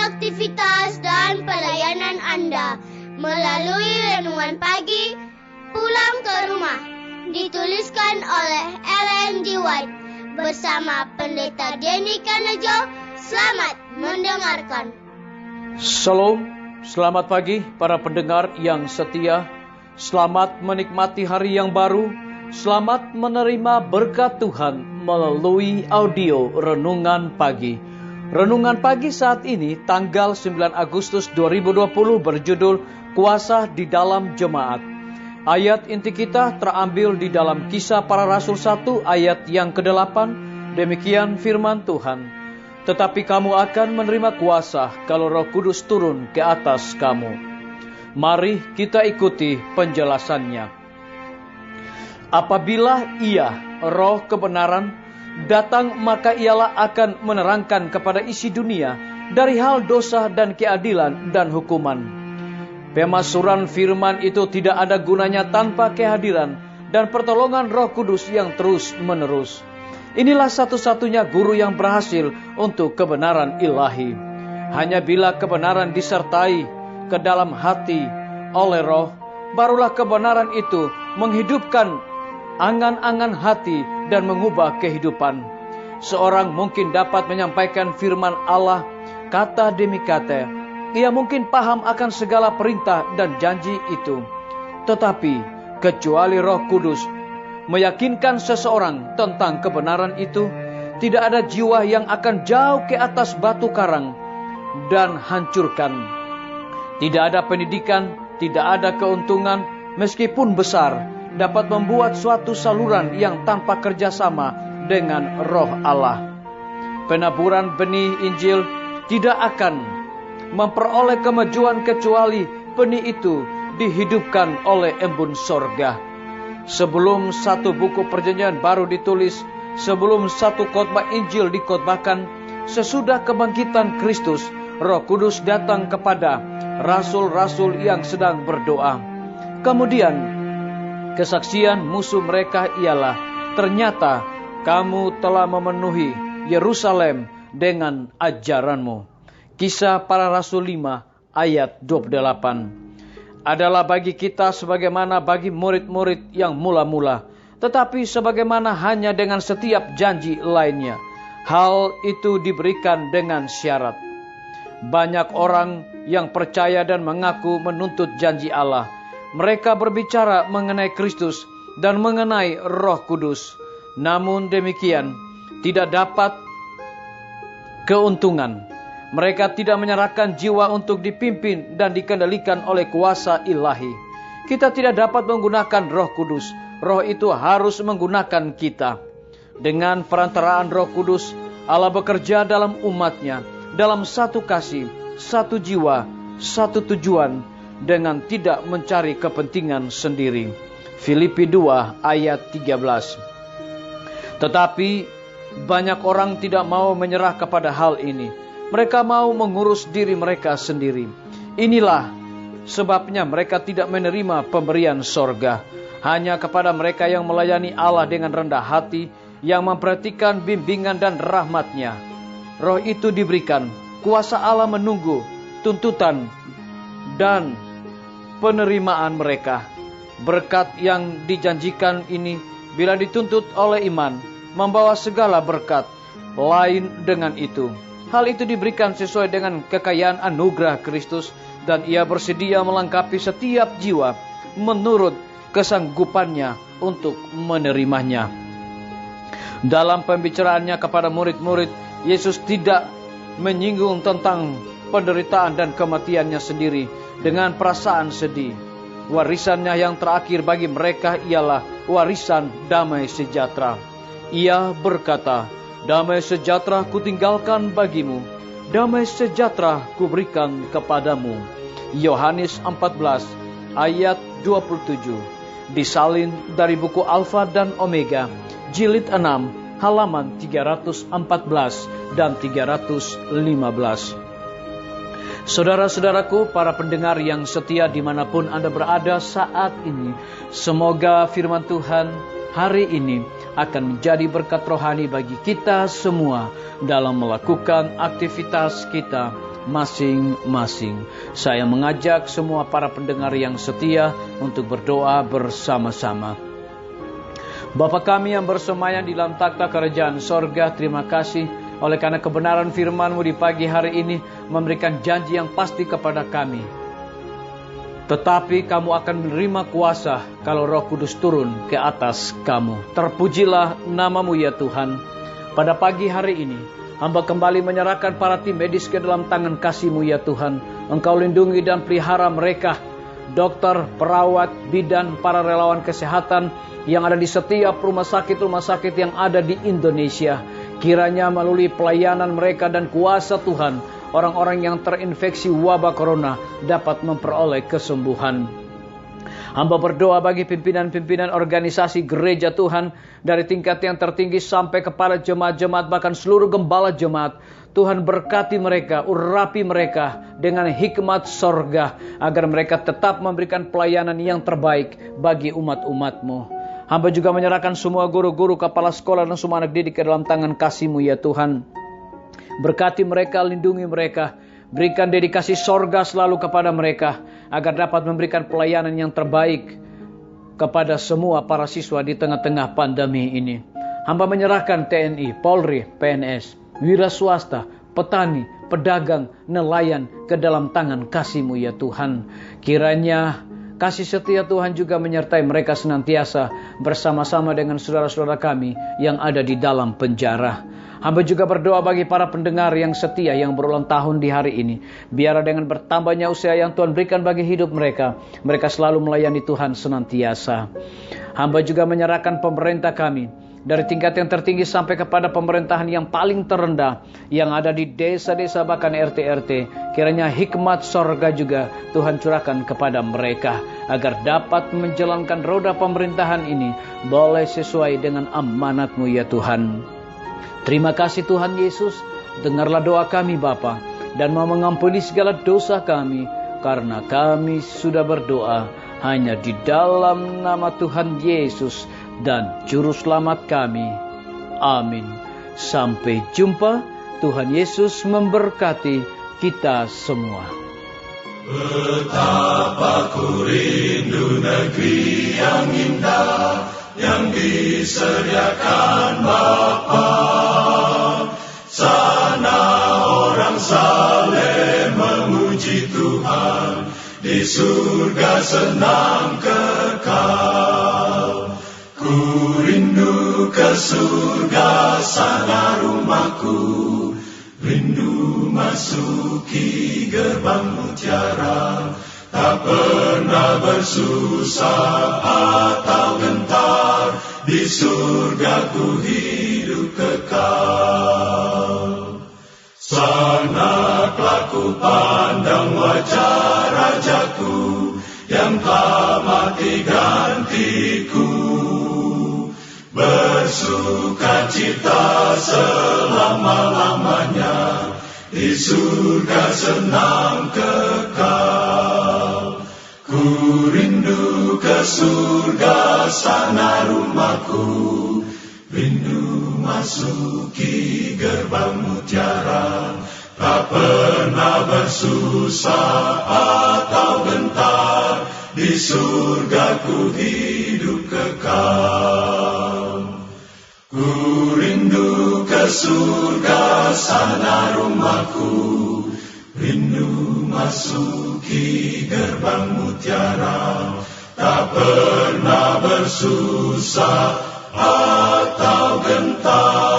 aktivitas dan pelayanan Anda melalui Renungan Pagi Pulang ke Rumah, dituliskan oleh Ellen G. White bersama Pendeta Denny Kanejo. Selamat mendengarkan. Shalom, selamat pagi para pendengar yang setia. Selamat menikmati hari yang baru. Selamat menerima berkat Tuhan melalui audio Renungan Pagi. Renungan Pagi saat ini tanggal 9 Agustus 2020 berjudul Kuasa di dalam Jemaat. Ayat inti kita terambil di dalam Kisah Para Rasul 1 ayat yang ke-8. Demikian firman Tuhan. Tetapi kamu akan menerima kuasa kalau Roh Kudus turun ke atas kamu. Mari kita ikuti penjelasannya. Apabila Ia, Roh kebenaran, datang, maka Ialah akan menerangkan kepada isi dunia dari hal dosa dan keadilan dan hukuman. Pemasuran firman itu tidak ada gunanya tanpa kehadiran dan pertolongan Roh Kudus yang terus menerus. Inilah satu-satunya guru yang berhasil untuk kebenaran ilahi. Hanya bila kebenaran disertai ke dalam hati oleh Roh, barulah kebenaran itu menghidupkan angan-angan hati dan mengubah kehidupan. Seorang mungkin dapat menyampaikan firman Allah kata demi kata. Ia mungkin paham akan segala perintah dan janji itu. Tetapi kecuali Roh Kudus meyakinkan seseorang tentang kebenaran itu, tidak ada jiwa yang akan jauh ke atas batu karang dan hancurkan. Tidak ada pendidikan, tidak ada keuntungan, meskipun besar, dapat membuat suatu saluran yang tanpa kerjasama dengan Roh Allah. Penaburan benih Injil tidak akan memperoleh kemajuan kecuali benih itu dihidupkan oleh embun sorga. Sebelum satu buku perjanjian baru ditulis, sebelum satu khotbah Injil dikhotbahkan, sesudah kebangkitan Kristus, Roh Kudus datang kepada rasul-rasul yang sedang berdoa. Kemudian kesaksian musuh mereka ialah, ternyata kamu telah memenuhi Yerusalem dengan ajaranmu. Kisah Para Rasul 5 ayat 28. Adalah bagi kita sebagaimana bagi murid-murid yang mula-mula, tetapi sebagaimana hanya dengan setiap janji lainnya. Hal itu diberikan dengan syarat. Banyak orang yang percaya dan mengaku menuntut janji Allah. Mereka berbicara mengenai Kristus dan mengenai Roh Kudus. Namun demikian, tidak dapat keuntungan. Mereka tidak menyerahkan jiwa untuk dipimpin dan dikendalikan oleh kuasa ilahi. Kita tidak dapat menggunakan Roh Kudus. Roh itu harus menggunakan kita. Dengan perantaraan Roh Kudus, Allah bekerja dalam umatnya, dalam satu kasih, satu jiwa, satu tujuan, dengan tidak mencari kepentingan sendiri. Filipi 2 ayat 13. Tetapi banyak orang tidak mau menyerah kepada hal ini. Mereka mau mengurus diri mereka sendiri. Inilah sebabnya mereka tidak menerima pemberian sorga. Hanya kepada mereka yang melayani Allah dengan rendah hati, yang memperhatikan bimbingan dan rahmat-Nya, Roh itu diberikan. Kuasa Allah menunggu tuntutan dan penerimaan mereka. Berkat yang dijanjikan ini, bila dituntut oleh iman, membawa segala berkat lain dengan itu. Hal itu diberikan sesuai dengan kekayaan anugerah Kristus, dan Ia bersedia melengkapi setiap jiwa menurut kesanggupannya untuk menerimanya. Dalam pembicaraannya kepada murid-murid, Yesus tidak menyinggung tentang penderitaan dan kematiannya sendiri dengan perasaan sedih. Warisannya yang terakhir bagi mereka ialah warisan damai sejahtera. Ia berkata, "Damai sejahtera kutinggalkan bagimu, damai sejahtera kuberikan kepadamu." Yohanes 14 ayat 27. Disalin dari buku Alfa dan Omega, jilid 6, halaman 314 dan 315. Saudara-saudaraku, para pendengar yang setia dimanapun Anda berada saat ini, semoga firman Tuhan hari ini akan menjadi berkat rohani bagi kita semua dalam melakukan aktivitas kita masing-masing. Saya mengajak semua para pendengar yang setia untuk berdoa bersama-sama. Bapa kami yang bersemayam di dalam takhta kerajaan sorga, terima kasih oleh karena kebenaran firman-Mu di pagi hari ini memberikan janji yang pasti kepada kami. Tetapi kamu akan menerima kuasa kalau Roh Kudus turun ke atas kamu. Terpujilah nama-Mu ya Tuhan. Pada pagi hari ini, hamba kembali menyerahkan para tim medis ke dalam tangan kasih-Mu ya Tuhan. Engkau lindungi dan pelihara mereka, dokter, perawat, bidan, para relawan kesehatan yang ada di setiap rumah sakit yang ada di Indonesia. Kiranya melalui pelayanan mereka dan kuasa Tuhan, orang-orang yang terinfeksi wabah corona dapat memperoleh kesembuhan. Hamba berdoa bagi pimpinan-pimpinan organisasi gereja Tuhan, dari tingkat yang tertinggi sampai kepada jemaat-jemaat, bahkan seluruh gembala jemaat. Tuhan berkati mereka, urapi mereka dengan hikmat sorga, agar mereka tetap memberikan pelayanan yang terbaik bagi umat-umat-Mu. Hamba juga menyerahkan semua guru-guru, kepala sekolah dan semua anak didik ke dalam tangan kasih-Mu ya Tuhan. Berkati mereka, lindungi mereka, berikan dedikasi sorga selalu kepada mereka, agar dapat memberikan pelayanan yang terbaik kepada semua para siswa di tengah-tengah pandemi ini. Hamba menyerahkan TNI, Polri, PNS, wira swasta, petani, pedagang, nelayan ke dalam tangan kasih-Mu ya Tuhan. Kiranya kasih setia Tuhan juga menyertai mereka senantiasa bersama-sama dengan saudara-saudara kami yang ada di dalam penjara. Hamba juga berdoa bagi para pendengar yang setia yang berulang tahun di hari ini. Biar dengan bertambahnya usia yang Tuhan berikan bagi hidup mereka, mereka selalu melayani Tuhan senantiasa. Hamba juga menyerahkan pemerintah kami, dari tingkat yang tertinggi sampai kepada pemerintahan yang paling terendah, yang ada di desa-desa bahkan RT-RT. Kiranya hikmat sorga juga Tuhan curahkan kepada mereka, agar dapat menjalankan roda pemerintahan ini boleh sesuai dengan amanat-Mu ya Tuhan. Terima kasih Tuhan Yesus, dengarlah doa kami Bapa, dan mau mengampuni segala dosa kami, karena kami sudah berdoa hanya di dalam nama Tuhan Yesus dan Juru Selamat kami. Amin. Sampai jumpa. Tuhan Yesus memberkati kita semua. Betapa ku rindu negeri yang indah yang disediakan Bapa. Sana orang saleh memuji Tuhan, di surga senang kekal. Ku rindu ke surga, sana rumahku, rindu masuki gerbang mutiara. Tak pernah bersusah atau gentar, di surga ku hidup kekal. Sana kelak ku pandang wajah Rajaku, yang telah mati gantiku. Bersuka cita selama-lamanya, di surga senang kekal. Ku rindu ke surga, sana rumahku, rindu masuki gerbang mutiara. Tak pernah bersusah atau gentar, di surga ku hidup kekal. Ku rindu ke surga, sana rumahku, rindu masuki gerbang mutiara. Tak pernah bersusah atau gentar,